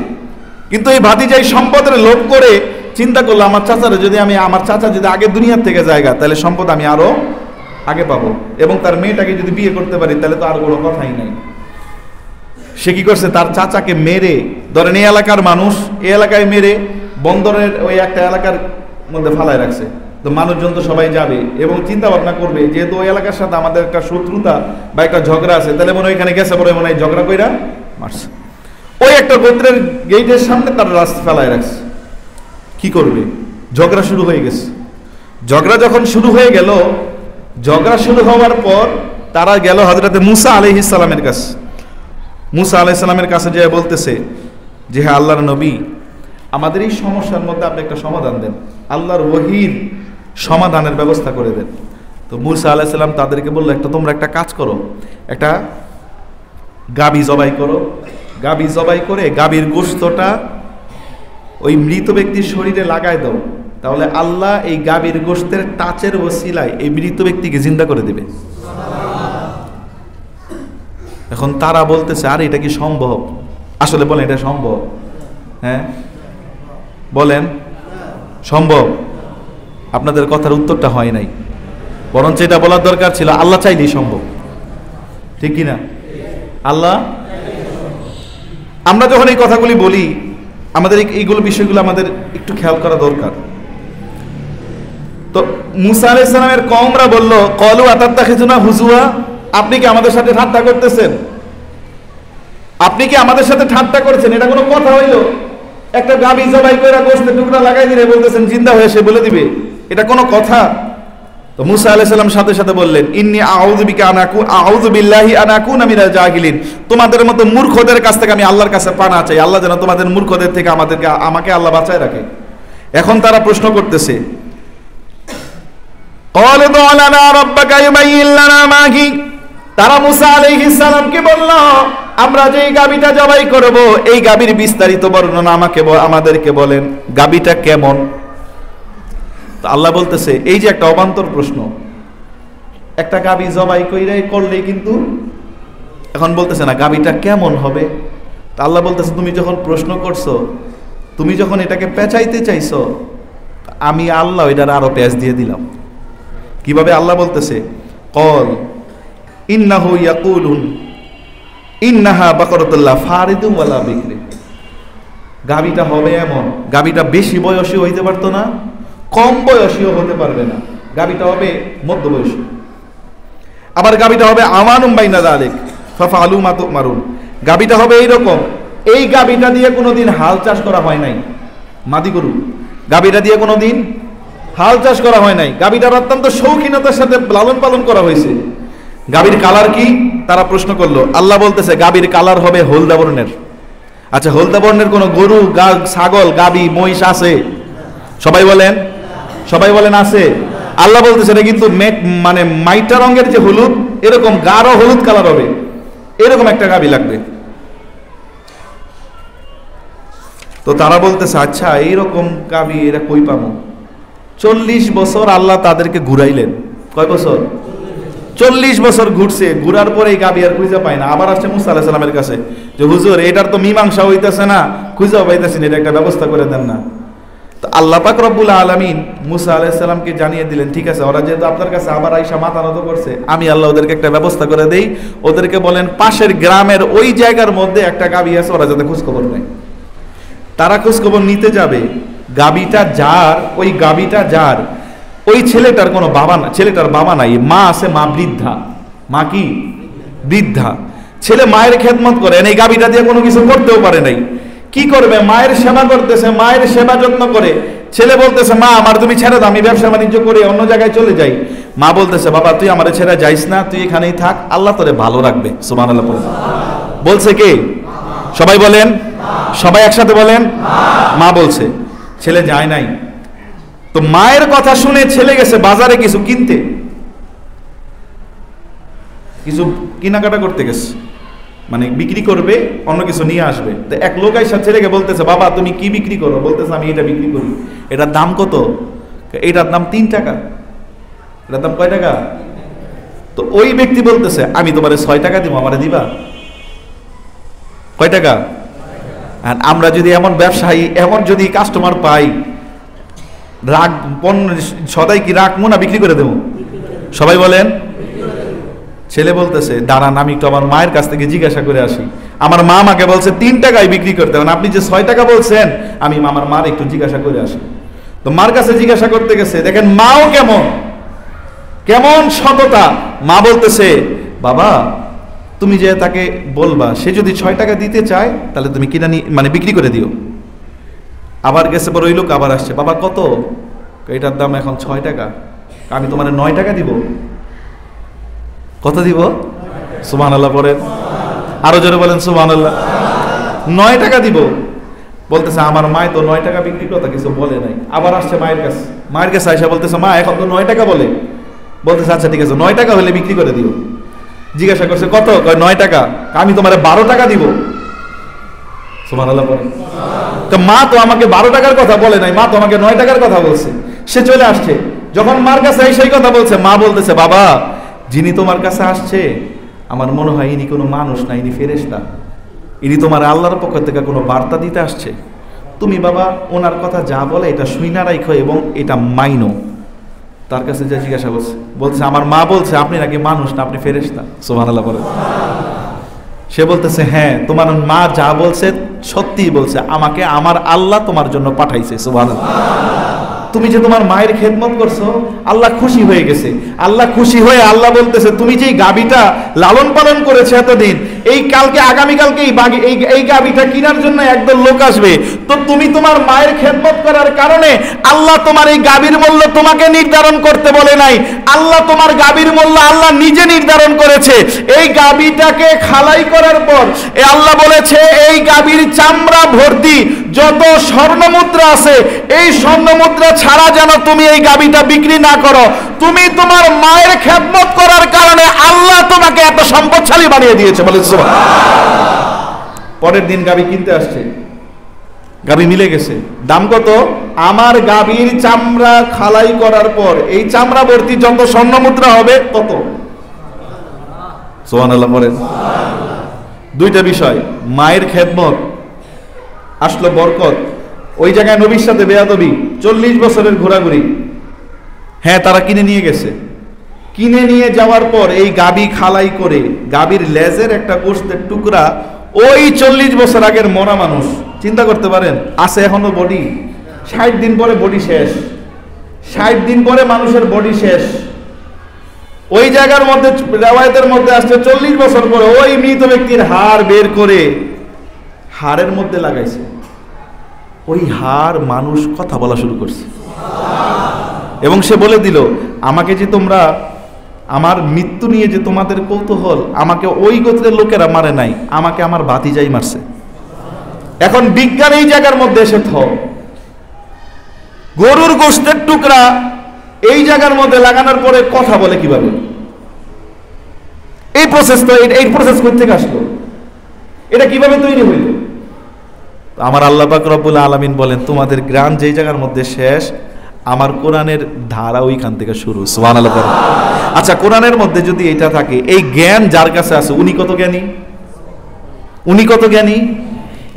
S1: কিন্তু এই ভাতিজাই সম্পদের লোভ করে চিন্তা করলো আমার চাচা যদি আগে দুনিয়ার থেকে জায়গা, তাহলে সম্পদ আমি আরো আগে পাবো, এবং তার মেয়েটাকে যদি বিয়ে করতে পারি তাহলে তো আর কোনো কথাই নাই। সে কি করছে? তার চাচাকে মেরে, ধরেন এই এলাকার মানুষ, এই এলাকায় মেরে বন্দরের ওই একটা এলাকার মধ্যে ফালায় রাখছে। তো মানুষজন তো সবাই যাবে এবং চিন্তা ভাবনা করবে যেহেতু ওই এলাকার সাথে আমাদের একটা শত্রুতা বা একটা ঝগড়া আছে, তাহলে মনে হয় এখানে গেছে পরে মনে হয় ঝগড়া কইরা মারছে। ওই একটা গোত্রের গেটের সামনে তার রাস্তা ফেলায় রাখছে। কি করবে? ঝগড়া শুরু হয়ে গেছে। ঝগড়া যখন শুরু হয়ে গেল, ঝগড়া শুরু হওয়ার পর তারা গেল হযরতে মুসা আলাইহিস সালামের কাছে। মুসা আলাইহিস সালামের কাছে যেয়ে বলতেছে যে হ্যাঁ আল্লাহর নবী, আমাদের এই সমস্যার মধ্যে আপনি একটা সমাধান দেন, আল্লাহর ওহীর সমাধানের ব্যবস্থা করে দেন। তো মুসা আলাইহিস সালাম তাদেরকে বললো তোমরা একটা কাজ করো, একটা গাভী জবাই করো। গাভী জবাই করে গাভীর গোশতটা ওই মৃত ব্যক্তির শরীরে লাগায় দাও, তাহলে আল্লাহ এই গাভীর গোশতের টাচের ওসিলায় এই মৃত ব্যক্তিকে জিন্দা করে দেবে। এখন তারা বলতেছে আরে এটা কি সম্ভব? আসলে বলেন এটা সম্ভব? হ্যাঁ বলেন সম্ভব? আপনাদের কথার উত্তরটা হয় নাই, বরঞ্চ এটা বলার দরকার ছিল আল্লাহ চাইলেই সম্ভব। ঠিক কিনা? আল্লাহ, আমরা যখন এই কথাগুলি বলি আমাদের এইগুলো বিষয়গুলো আমাদের একটু খেয়াল করা দরকার। তো মুসা আলাইহিস সালামের কওমরা বলল ক্বালু আতাত্তাখিযুনা হুজুয়া, আপনি কি আমাদের সাথে ঠাট্টা করতেছেন? আপনি কি আমাদের সাথে ঠাট্টা করছেন? এটা কোনো কথা হইল? একটা গাভী জবাই করে গোশতের টুকরা লাগাই দিলে বলতেছেন জিন্দা হয়ে সে বলে দিবে, এটা কোনো কথা? তো মুসা আলাইহিস সালাম সাথে সাথে বললেন ইন্নী আউযু বিল্লাহি আন আকুনা মিনাল জাহিলিন, তোমাদের মতো মূর্খদের কাছ থেকে আমি আল্লাহর কাছে পানা চাই, আল্লাহ যেন তোমাদের মূর্খদের থেকে আমাকে আল্লাহ বাঁচায় রাখে। এখন তারা প্রশ্ন করতেছে ক্বালু উদউ লানা রাব্বাকা ইউবাইয়িন লানা মা হি, তারা মুসা আলাইহিস সালামকে বলল আমরা যে গাভীটা জবাই করব এই গাভীর বিস্তারিত বর্ণনা আমাদেরকে বলেন, গাভীটা কেমন? তো আল্লাহ বলতেছে এই যে একটা অবান্তর প্রশ্ন, একটা গাভী জবাই করলেই কিন্তু এখন বলতেছে না গাভীটা কেমন হবে। তা আল্লাহ বলতেছে তুমি যখন প্রশ্ন করছো, তুমি যখন এটাকে পেঁচাইতে চাইছো, আমি আল্লাহ এটার আরো পেঁচ দিয়ে দিলাম। কিভাবে? আল্লাহ বলতেছে কল ইন্নাহু ইয়াকুলুন ইন্নাহা বাকরাতুল্লাহ ফারিদুন ওয়ালা বিকরি, গাভীটা হবে এমন, গাভীটা বেশি বয়সী হইতে পারতো না, কম বয়সীও হতে পারবে না, গাভীটা হবে মধ্যবয়সী। আবার গাভীটা হবে আমানুম বাইনা যালিক ফাফআলু মা তুমারুন, গাভীটা হবে এইরকম, এই গাভীটা দিয়ে কোনোদিন হাল চাষ করা হয় নাই, মাদি গরু, গাভীটা দিয়ে কোনোদিন হাল চাষ করা হয় নাই, গাভীটার অত্যন্ত শৌখিনতার সাথে লালন পালন করা হয়েছে। গাভীর কালার কি তারা প্রশ্ন করলো, আল্লাহ বলতেছে গাভীর কালার হবে হলদা বর্ণের। আচ্ছা, হলদা বর্ণের কোন গরু, ছাগল, গাভী, মহিষ আছে? সবাই বলেন আছে? আল্লাহ বলতেছে এটা কিন্তু মানে মাইটা রঙের যে হলুদ, এরকম গাঢ় হলুদ কালার হবে, এরকম একটা গাভী লাগবে। তো তারা বলতেছে আচ্ছা এইরকম গাভী এরা কই পাবো? 40 বছর আল্লাহ তাদেরকে ঘুরাইলেন। কয় বছর? 40 বছর ঘুরছে, ঘুরার পরে এই গাভী আর খুঁজে পায় না। আবার আসছে মুসা আলাইহিস সালামের কাছে যে হুজুর এটার তো মীমাংসা হইতেছে না, খুঁজেও পাইতেছেন, এটা একটা ব্যবস্থা করে দেন না। তো আল্লাহ পাক রব্বুল আলামিন মুসা আলাইহিস সালামকে জানিয়ে দিলেন, ঠিক আছে ওরা যেহেতু আপনার কাছে আবার আইসা মাথা নত করছে, আমি আল্লাহ ওদেরকে একটা ব্যবস্থা করে দেই, ওদেরকে বলেন পাশের গ্রামের ওই জায়গার মধ্যে একটা গাভী আছে, ওরা যাতে খোঁজখবর নেয়। তারা খোঁজখবর নিতে যাবে, গাভীটা যার, ওই গাভীটা যার, ওই ছেলেটার কোনো বাবা না, ছেলেটার বাবা নাই, মা আছে, মা বৃদ্ধা, মা কি বৃদ্ধা। ছেলে মায়ের খেদমত করে, এই গাভীটা দিয়ে কোনো কিছু করতেও পারে নাই, কি করবে? মায়ের সেবা করতেছে, মায়ের সেবা যত্ন করে। ছেলে বলতেছে মা আমার তুমি ছেড়ে দাও, আমি ব্যবসা বাণিজ্য করে অন্য জায়গায় চলে যাই। মা বলতেছে বাবা তুই আমার ছেড়ে যাইস না, তুই এখানেই থাক, আল্লাহ তোরে ভালো রাখবে। সুবহানাল্লাহ বলছে কে? সবাই বলেন, সবাই একসাথে বলেন, মা বলছে। ছেলে যায় নাই। তো মায়ের কথা শুনে ছেলে গেছে বাজারে কিছু কিনতে, কিছু কেনাকাটা করতে গেছে, মানে বিক্রি করবে, অন্য কিছু নিয়ে আসবে। তো এক লোক আইসা ছেলেকে বলতেছে বাবা তুমি কি বিক্রি করো? বলতেছে আমি এটা বিক্রি করি। এটার দাম কত? এটার দাম 3 টাকা। এটার দাম কয় টাকা? তো ওই ব্যক্তি বলতেছে আমি তোমারে 6 টাকা দিব, আমারে দিবা? কয় টাকা? আর আমরা যদি এমন ব্যবসায়ী, এমন যদি কাস্টমার পাই, রাগ সদাই কি রাখবো না বিক্রি করে দেবো? সবাই বলেন। ছেলে বলতেছে দাঁড়ান আমি একটু আমার মায়ের কাছ থেকে জিজ্ঞাসা করে আসি। আমার মা আমাকে বলছে 3 টাকায় বিক্রি করতে হবে, আপনি যে 6 টাকা বলছেন, আমি আমার মার একটু জিজ্ঞাসা করে আসি। তো মার কাছে জিজ্ঞাসা করতে গেছে, দেখেন মাও কেমন সততা। মা বলতেছে বাবা তুমি যে তাকে বলবা, সে যদি 6 টাকা দিতে চায় তাহলে তুমি কিনা মানে বিক্রি করে দিও। আবার গেছে পর ওই লোক আবার আসছে, বাবা কত? এটার দাম এখন 6 টাকা, আমি তোমার 9 টাকা দিব। কত দিব? সুবহানাল্লাহ পড়েন, আরো জোরে বলেন সুবহানাল্লাহ। 9 টাকা দিব। বলতেছে আমার মায় তো 9 টাকা বিক্রি কথা কিছু বলে নাই। আবার আসছে মায়ের কাছে আইসা বলতেছে মা এখন তো 9 টাকা বলে। বলতেছে আচ্ছা ঠিক আছে 9 টাকা হলে বিক্রি করে দিও। জিজ্ঞাসা করছে কত? 9 টাকা, আমি তোমার 12 টাকা দিব। সুবহানাল্লাহ পড়েন। তো মা তো আমাকে 12 টাকার কথা বলে নাই, মা তো আমাকে 9 টাকার কথা বলছে। সে চলে আসছে, যখন মার কাছে সেই কথা বলছে, মা বলতেছে বাবা যিনি তোমার কাছে আসছে আমার মনে হয় ইনি কোনো মানুষ না, ইনি ফেরেশতা, ইনি তোমার আল্লাহর পক্ষ থেকে কোনো বার্তা দিতে আসছে। তুমি বাবা ওনার কথা যা বলে এটা শুইনা রাখো এবং এটা মাইনো। তার কাছে যা জিজ্ঞাসা বলছে আমার মা বলছে আপনি নাকি মানুষ না, আপনি ফেরেশতা। সুবহানাল্লাহ বলে। সে বলতেছে হ্যাঁ তোমার মা যা বলছে সত্যিই বলছে, আমাকে আমার আল্লাহ তোমার জন্য পাঠাইছে। সুবহানাল্লাহ। তুমি যে তোমার মায়ের খেদমত করছো, আল্লাহ খুশি হয়ে গেছে। আল্লাহ খুশি হয়ে আল্লাহ বলতেছে তুমি যে গাভীটা লালন পালন করেছে এতদিন, এই কালকে আগামীকালকে এই গাভীটা কেনার জন্য একদল লোক আসবে। তো তুমি তোমার মায়ের খেদমত করার কারণে আল্লাহ তোমার এই গাভীর মূল্য তোমাকে নির্ধারণ করতে বলে নাই, আল্লাহ তোমার গাভীর মূল্য আল্লাহ নিজে নির্ধারণ করেছে। এই গাভীটাকে খালাই করার পর আল্লাহ বলেছে এই গাভীর চামড়া ভর্তি যত স্বর্ণ মুদ্রা আছে, এই স্বর্ণ মুদ্রা ছাড়া যেন তুমি এই গাভীটা বিক্রি না করো। তুমি তোমার মায়ের খেদমত করার কারণে আল্লাহ তোমাকে এত সম্পদশালী বানিয়ে দিয়েছে। বলে পরের দিন গাভী কিনতে আসছে, গাভী মিলে গেছে। দাম কত? আমার গাভীর চামড়া খালাই করার পর এই চামড়া ভর্তি যত স্বর্ণ মুদ্রা হবে তত। সুবহানাল্লাহ পড়েন। দুইটা বিষয়, মায়ের খেদমত আসলো বরকত, ওই জায়গায় নবীর সাথে বেয়াদবি, 40 বছরের ঘোরাঘুরি। হ্যাঁ তারা কিনে নিয়ে গেছে, কিনে নিয়ে যাওয়ার পর এই গাভী খালাই করে গাভীর লেজের একটা গোশতের টুকরা ওই 40 বছর আগের মরা মানুষ, চিন্তা করতে পারেন, আছে এখনো বডি, 60 দিন পরে বডি শেষ, 60 দিন পরে মানুষের বডি শেষ। ওই জায়গার মধ্যে রিওয়ায়াতের মধ্যে আসছে 40 বছর পরে ওই মৃত ব্যক্তির হাড় বের করে হাড়ের মধ্যে লাগাইছে। ওই হাড় মানুষ কথা বলা শুরু করছে এবং সে বলে দিল, আমাকে যে তোমরা আমার মৃত্যু নিয়ে যে তোমাদের কৌতূহল, আমাকে ওই গোত্রের লোকেরা মারে নাই, আমাকে আমার ভাতিজাই মারছে। এখন বিজ্ঞান এই জায়গার মধ্যে এসে গরুর গোশতের টুকরা এই জায়গার মধ্যে লাগানোর পরে কথা বলে কিভাবে? এই প্রসেস কোথা থেকে আসলো? এটা কিভাবে তৈরি হইল? আমার আল্লাহ পাক রব্বুল আলামিন বলেন, তোমাদের জ্ঞান যেই জায়গার মধ্যে শেষ, আমার কোরআনের ধারা ওইখান থেকে শুরু। সুবহানাল্লাহ। আচ্ছা, কোরআনের মধ্যে যদি এটা থাকে, এই জ্ঞান যার কাছে আছে উনি কত জ্ঞানী? উনি কত জ্ঞানী?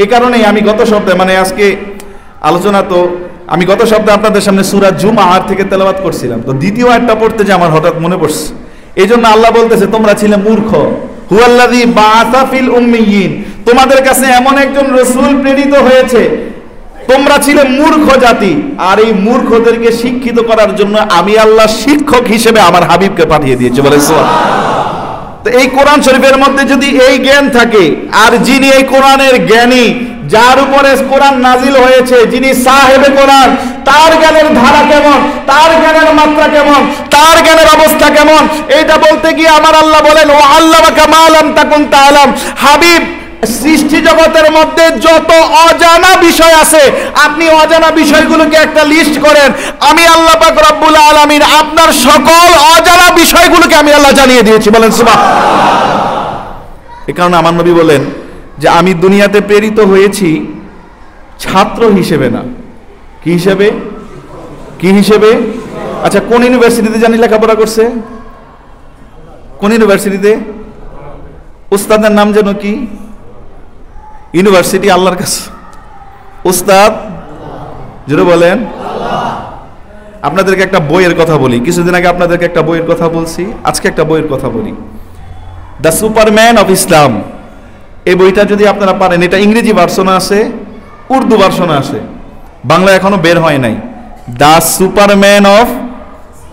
S1: এই কারণেই আমি গত সপ্তাহে আজকে আলোচনা তো আমি গত সপ্তাহে আপনাদের সামনে সূরা জুমআহ থেকে তেলাওয়াত করছিলাম, তো দ্বিতীয় আয়াতটা পড়তে যে আমার হঠাৎ মনে পড়ছে। এই জন্য আল্লাহ বলতেছে, তোমরা ছিলে মূর্খ। হুয়াল্লাযী বাআসা ফিল উম্মিয়িন, তোমাদের কাছে এমন একজন রাসূল প্রেরিত হয়েছে, তোমরা ছিলে মূর্খ জাতি, আর এই মূর্খদেরকে শিক্ষিত করার জন্য আমি আল্লাহ শিক্ষক হিসেবে আমার হাবিবকে পাঠিয়ে দিয়েছি। বলে তো এই কোরআন শরীফের মধ্যে যদি এই জ্ঞান থাকে, আর যিনি এই কোরআনের জ্ঞানী, যার উপরে কোরআন নাজিল হয়েছে, যিনি সাহেবে কোরআন, তার জ্ঞানের ধারা কেমন, তার জ্ঞানের মাত্রা কেমন, তার জ্ঞানের অবস্থা কেমন, এইটা বলতে গিয়ে আমার আল্লাহ বলেন, ও আল্লামাকা মা লাম তাকুন তাআলাম, হাবিব, সৃষ্টি জগতের মধ্যে যত অজানা বিষয় আছে, আপনি অজানা বিষয়গুলোকে একটা লিস্ট করেন, আমি আল্লাহ পাক রব্বুল আলামিন আপনার সকল অজানা বিষয়গুলোকে আমি আল্লাহ জানিয়ে দিয়েছি। বলেন সুবহানাল্লাহ। এই কারণে আমার নবী বলেন যে আমি দুনিয়াতে প্রেরিত হয়েছি ছাত্র হিসেবে না, কি হিসেবে? কি হিসেবে? আচ্ছা, কোন ইউনিভার্সিটিতে জানি লেখাপড়া করছে? কোন ইউনিভার্সিটিতে? উস্তাদের নাম যেন কি? ইউনিভার্সিটি আল্লাহর কাছে। উস্তাদ জোরে বলেন। আপনাদেরকে একটা বইয়ের কথা বলি, কিছুদিন আগে আপনাদেরকে একটা বইয়ের কথা বলছি, আজকে একটা বইয়ের কথা বলি, দ্য সুপারম্যান অফ ইসলাম। এই বইটা যদি আপনারা পারেন, এটা ইংরেজি ভার্সন আছে, উর্দু ভার্সন আছে, বাংলা এখনো বের হয় নাই। দ্য সুপারম্যান অফ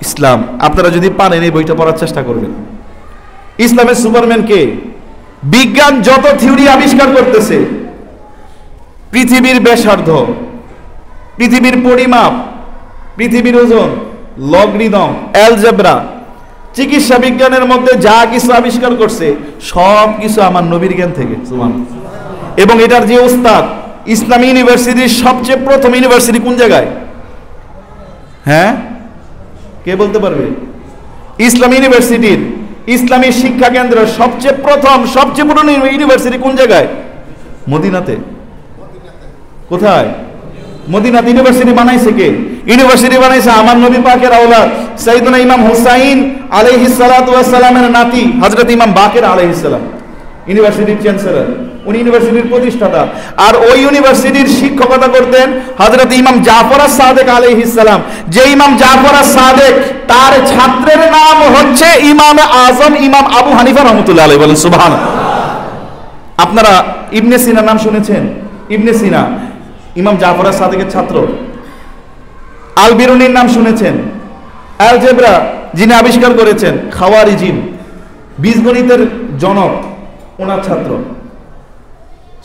S1: ইসলাম, আপনারা যদি পারেন এই বইটা পড়ার চেষ্টা করবেন। ইসলামের সুপারম্যান কে? বিজ্ঞান যত থিওরি আবিষ্কার করতেছে, পৃথিবীর ব্যাসার্ধ, পৃথিবীর পরিমাপ, পৃথিবীর ওজন, লগারিদম, অ্যালজেব্রা, চিকিৎসা বিজ্ঞানের মধ্যে যা কিছু আবিষ্কার করছে সব কিছু আমার নবীর জ্ঞান থেকে। এবং এটার যে উস্তাদ, ইসলামী ইউনিভার্সিটির সবচেয়ে প্রথম ইউনিভার্সিটি কোন জায়গায়? হ্যাঁ, কে বলতে পারবে? ইসলামী ইউনিভার্সিটির, ইসলামী শিক্ষা কেন্দ্র সবচেয়ে প্রথম, সবচেয়ে পুরনো ইউনিভার্সিটি কোন জায়গায়? মদিনাতে। কোথায়? মদিনাতে। ইউনিভার্সিটি বানাইছে কে? ইউনিভার্সিটি বানাইছে আমার নবী পাকের আওলাদ সাইয়েদনা ইমাম হুসাইন আলাইহিস সালাতু ওয়াস সালামের নাতি হযরত ইমাম বাকের আলাইহিস সালাম, ইউনিভার্সিটির চ্যান্সেলর, উনি ইউনিভার্সিটির প্রতিষ্ঠাতা। আর ওই ইউনিভার্সিটির শিক্ষকতা করতেন হযরত ইমাম জাফর আস-সাদিক আলাইহিস সালাম। যে ইমাম জাফর আস-সাদিক, তার ছাত্রের নাম হচ্ছে ইমাম আজম ইমাম আবু হানিফা রাহমাতুল্লাহ আলাইহি। বলেন সুবহানাল্লাহ। আপনারা ইবনে সিনা নাম শুনেছেন? ইবনে সিনা ইমাম জাফর আস-সাদিকের ছাত্র। আল বিরুনির নাম শুনেছেন? অ্যালজেব্রা যিনি আবিষ্কার করেছেন, খাওয়ারিজিম, বীজগণিতের জনক, ওনার ছাত্র।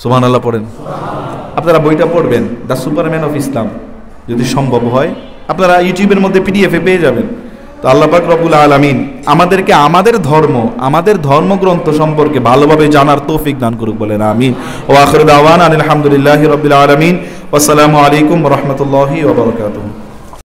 S1: সুবহানাল্লাহ পড়েন। আপনারা বইটা পড়বেন, দ্য সুপারম্যান অফ ইসলাম, যদি সম্ভব হয় আপনারা ইউটিউবের মধ্যে পিডিএফে পেয়ে যাবেন। তো আল্লাহ পাক রব্বুল আলামিন আমাদেরকে আমাদের ধর্মগ্রন্থ সম্পর্কে ভালোভাবে জানার তৌফিক দান করুক, বলেন আমিন। ওয়া আখিরু দাওয়ানা আলহামদুলিল্লাহি রাব্বিল আলামিন। ওয়াসসালামু আলাইকুম ওয়া রাহমাতুল্লাহি ওয়া বারাকাতুহু।